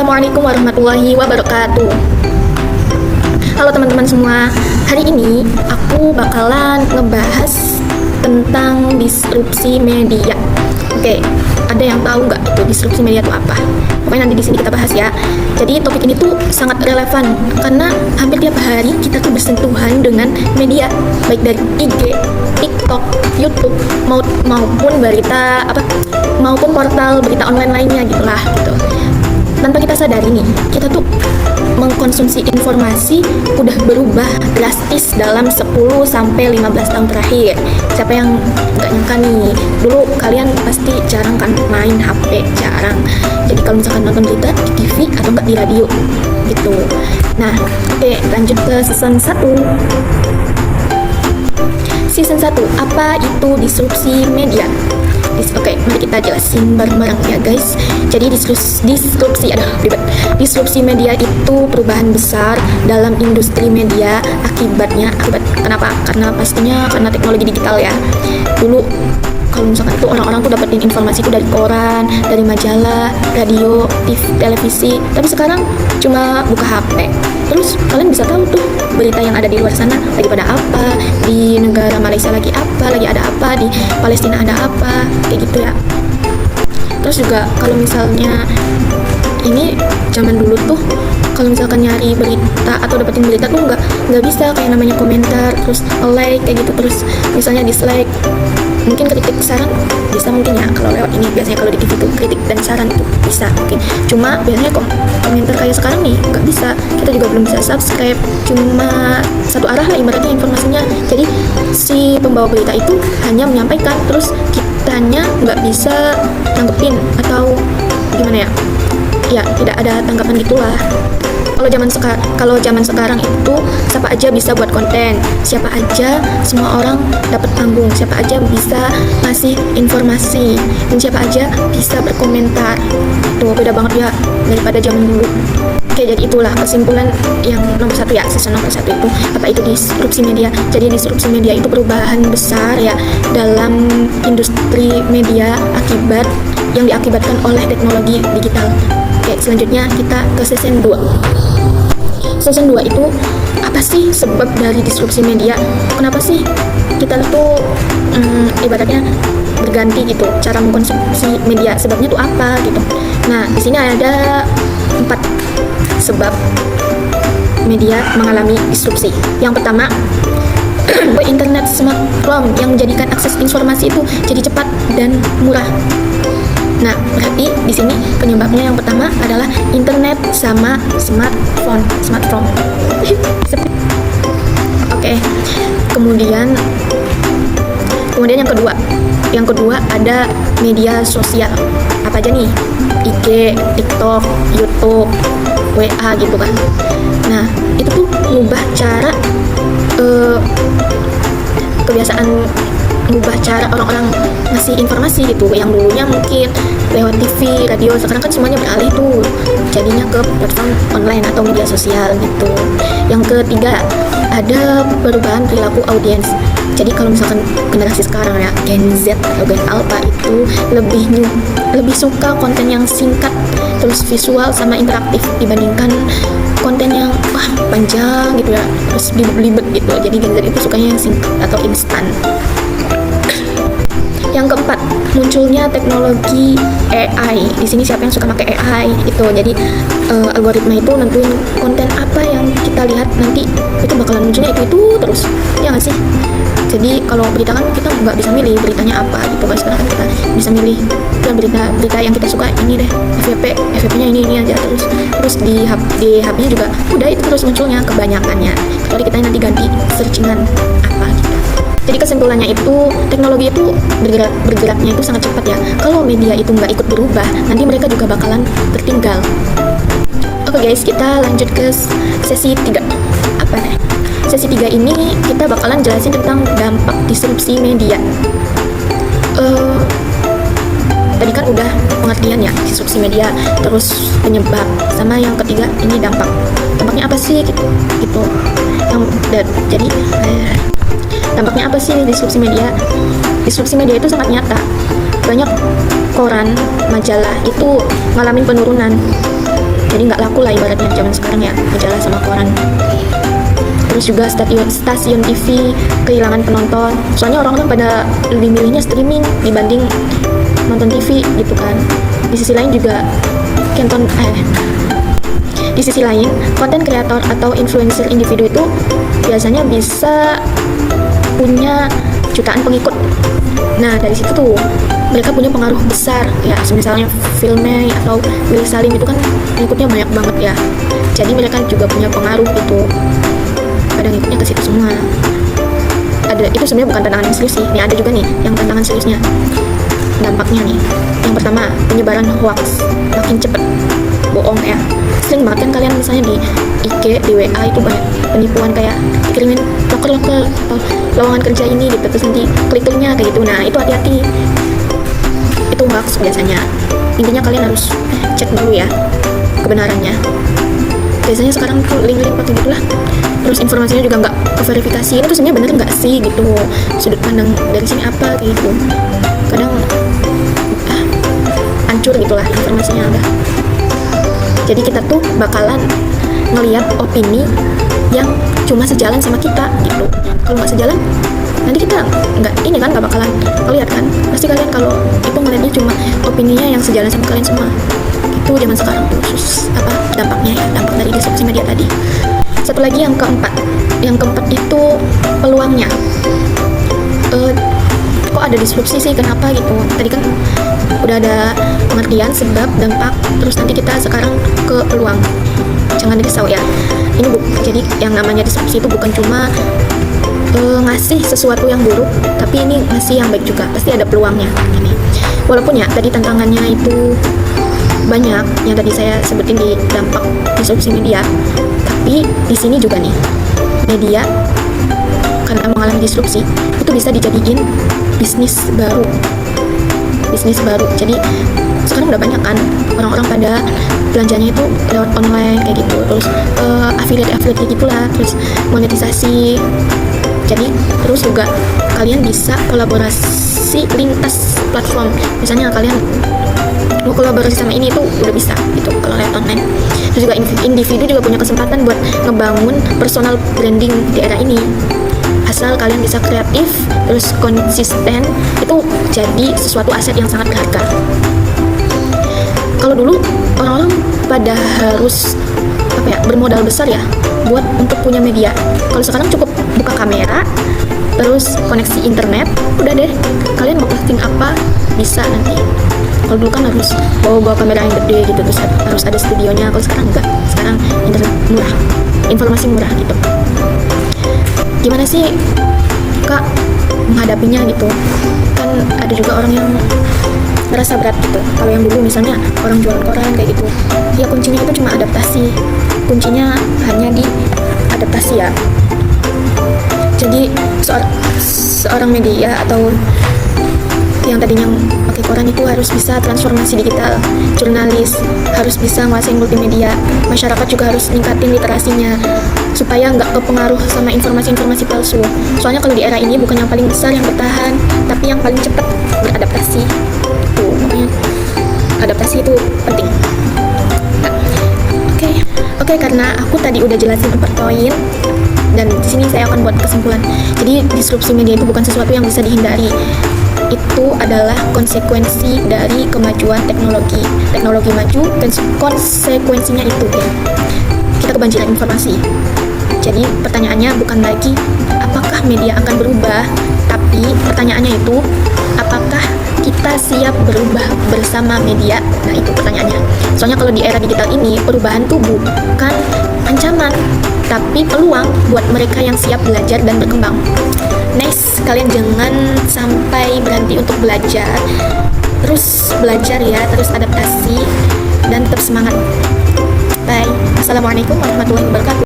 Assalamualaikum warahmatullahi wabarakatuh. Halo teman-teman semua. Hari ini aku bakalan ngebahas tentang disrupsi media. Oke, ada yang tahu nggak itu disrupsi media itu apa? Pokoknya nanti di sini kita bahas ya. Jadi topik ini tuh sangat relevan karena hampir tiap hari kita tuh bersentuhan dengan media, baik dari IG, TikTok, YouTube maupun maupun portal berita online lainnya gitulah gitu. Tanpa kita sadari nih, kita tuh mengkonsumsi informasi udah berubah drastis dalam 10-15 tahun terakhir. Siapa yang nggak nyangka nih, dulu kalian pasti jarang kan main HP, jarang. Jadi kalau misalkan nonton berita di TV atau nggak di radio gitu. Nah, oke, lanjut ke season 1. Season 1, apa itu disrupsi media? Oke, mari kita jelasin bareng-bareng ya guys. Jadi disrupsi media itu perubahan besar dalam industri media. Akibat kenapa? Karena teknologi digital ya. Dulu kalau misalkan itu orang-orang tuh dapetin informasi itu dari koran, dari majalah, radio, TV, televisi. Tapi sekarang cuma buka HP, terus kalian bisa tahu tuh berita yang ada di luar sana lagi pada apa, di negara Malaysia lagi ada apa, di Palestina ada apa, kayak gitu ya. Terus juga kalau misalnya ini zaman dulu tuh kalau misalkan nyari berita atau dapetin berita tuh nggak bisa kayak namanya komentar, terus like kayak gitu, terus misalnya dislike, mungkin kritik saran bisa mungkin ya kalau lewat ini. Biasanya kalau di TV tuh kritik dan saran itu bisa mungkin, cuma biasanya komentar kayak sekarang nih nggak bisa. Kita juga belum bisa subscribe, cuma satu arah lah ibaratnya informasinya. Jadi si pembawa berita itu hanya menyampaikan, terus kitanya nggak bisa tanggepin atau gimana ya, tidak ada tanggapan gitulah. Kalau zaman sekarang itu siapa aja bisa buat konten, siapa aja, semua orang dapat panggung, siapa aja bisa ngasih informasi, dan siapa aja bisa berkomentar. Tuh beda banget ya daripada zaman dulu. Oke, jadi itulah kesimpulan yang nomor 1 ya, season nomor 1 itu apa itu disrupsi media. Jadi disrupsi media itu perubahan besar ya dalam industri media yang diakibatkan oleh teknologi digital. Oke, selanjutnya kita ke season 2. Season 2 itu apa sih sebab dari disrupsi media? Kenapa sih kita tuh ibaratnya berganti gitu cara mengkonsumsi media? Sebabnya tuh apa gitu? Nah, di sini ada 4 sebab media mengalami disrupsi. Yang pertama, internet smartphone yang menjadikan akses informasi itu jadi cepat dan murah. Nah, berarti di sini penyebabnya yang pertama adalah internet sama smartphone. Oke. Kemudian yang kedua ada media sosial. Apa aja nih? IG, TikTok, YouTube, WA gitu kan. Nah, itu tuh mengubah cara orang-orang ngasih informasi gitu. Yang dulunya mungkin lewat TV, radio, sekarang kan semuanya beralih tuh jadinya ke platform online atau media sosial gitu. Yang ketiga, ada perubahan perilaku audiens. Jadi kalau misalkan generasi sekarang ya, Gen Z atau Gen Alpha itu lebih suka konten yang singkat, terus visual sama interaktif dibandingkan konten yang panjang gitu ya, terus belibet gitu. Jadi Gen Z itu sukanya yang singkat atau instan. Yang keempat, munculnya teknologi AI. Di sini siapa yang suka pakai AI itu. Jadi algoritma itu nentuin konten apa yang kita lihat nanti itu bakalan munculnya itu terus. Ya nggak sih? Jadi kalau berita kan kita nggak bisa milih beritanya apa gitu kan. Sekarang kan kita bisa milih berita yang kita suka ini deh, FYP-nya ini aja terus di HP-nya juga udah itu terus munculnya kebanyakannya. Kecuali kita nanti ganti searchingan apa gitu. Jadi kesimpulannya itu teknologi itu bergeraknya itu sangat cepat ya. Kalau media itu nggak ikut berubah, nanti mereka juga bakalan tertinggal. Oke guys, kita lanjut ke sesi 3. Apa nih? Sesi 3 ini kita bakalan jelasin tentang dampak disrupsi media. Tadi kan udah pengertian ya disrupsi media, terus penyebab, sama yang ketiga ini dampaknya apa sih gitu. Jadi dampaknya apa sih disrupsi media? Disrupsi media itu sangat nyata. Banyak koran, majalah itu ngalamin penurunan. jadi nggak laku lah ibaratnya zaman sekarang ya, majalah sama koran. Terus juga stasiun TV kehilangan penonton, soalnya orang-orang pada lebih milihnya streaming dibanding nonton TV gitu kan. Di sisi lain juga di sisi lain konten kreator atau influencer individu itu biasanya bisa punya jutaan pengikut. Nah dari situ tuh mereka punya pengaruh besar ya, misalnya Filmay atau Willy Salim itu kan pengikutnya banyak banget ya, jadi mereka juga punya pengaruh gitu, pada ngikutnya ke situ semua. Ada itu sebenarnya bukan tantangan yang serius sih, nih ada juga nih yang tantangan seriusnya. Dampaknya nih, yang pertama penyebaran hoax makin cepet, bohong ya. Sering banget kan kalian misalnya di IG, di WA itu banyak penipuan kayak dikirimin loker lowongan kerja ini gitu, terus nanti klik linknya kayak gitu. Nah itu hati-hati, itu hoax biasanya. Intinya kalian harus cek dulu ya kebenarannya. Biasanya sekarang tuh link-link pakai gitulah, terus informasinya juga nggak keverifikasi, ini tuh sebenarnya bener nggak sih gitu, sudut pandang dari sini apa kayak gitu. Kadang hancur gitulah informasinya udah. Jadi kita tuh bakalan ngelihat opini yang cuma sejalan sama kita gitu. Kalau nggak sejalan, nanti kita nggak bakalan ngelihat kan. Pasti kalian kalau itu ngelihatnya cuma opininya yang sejalan sama kalian semua. Itu zaman sekarang tuh dampaknya ya, dampak dari disrupsi media tadi. Satu lagi yang keempat itu peluangnya. Kok ada disrupsi sih, kenapa gitu? Tadi kan udah ada pengertian sebab, dampak, terus nanti kita sekarang ke peluang. Jangan risau ya, ini jadi yang namanya disrupsi itu bukan cuma ngasih sesuatu yang buruk, tapi ini ngasih yang baik juga, pasti ada peluangnya ini. Walaupun ya tadi tantangannya itu banyak yang tadi saya sebutin di dampak disrupsi media, tapi di sini juga nih media karena mengalami disrupsi itu bisa dijadiin bisnis baru. Jadi sekarang udah banyak kan orang-orang pada belanjanya itu lewat online kayak gitu, terus affiliate kayak gitulah, terus monetisasi. Jadi terus juga kalian bisa kolaborasi lintas platform, misalnya kalian mau kolaborasi sama ini tuh udah bisa gitu kalau lewat online. Terus juga individu juga punya kesempatan buat ngebangun personal branding di era ini, asal kalian bisa kreatif terus konsisten, itu jadi sesuatu aset yang sangat berharga. Kalau dulu orang-orang pada harus bermodal besar ya buat untuk punya media. Kalau sekarang cukup buka kamera terus koneksi internet, udah deh kalian mau posting apa bisa nanti. Kalau dulu kan harus bawa kamera yang gede gitu, terus harus ada studionya. Kalau sekarang enggak, sekarang internet murah, informasi murah gitu. Gimana sih Kak menghadapinya gitu? Kan ada juga orang yang ngerasa berat gitu. Kalau yang dulu misalnya orang jualan koran kayak gitu, ya kuncinya itu cuma adaptasi, kuncinya hanya di adaptasi ya. Jadi seorang media atau yang tadinya pakai koran itu harus bisa transformasi digital, jurnalis harus bisa nguasain multimedia, masyarakat juga harus ningkatin literasinya supaya nggak kepengaruh sama informasi-informasi palsu. Soalnya kalau di era ini bukan yang paling besar yang bertahan, tapi yang paling cepat beradaptasi. Tuh, makanya adaptasi itu penting. Oke, karena aku tadi udah jelasin 4 poin, dan di sini saya akan buat kesimpulan. Jadi disrupsi media itu bukan sesuatu yang bisa dihindari. Itu adalah konsekuensi dari kemajuan teknologi. Teknologi maju dan konsekuensinya itu ya, kita kebanjiran informasi. Jadi pertanyaannya bukan lagi apakah media akan berubah, tapi pertanyaannya itu apakah kita siap berubah bersama media. Nah itu pertanyaannya. Soalnya kalau di era digital ini perubahan tuh bukan ancaman, tapi peluang buat mereka yang siap belajar dan berkembang. Nice, kalian jangan sampai berhenti untuk belajar. Terus belajar ya, terus adaptasi, dan tetap semangat. Bye. Assalamualaikum warahmatullahi wabarakatuh.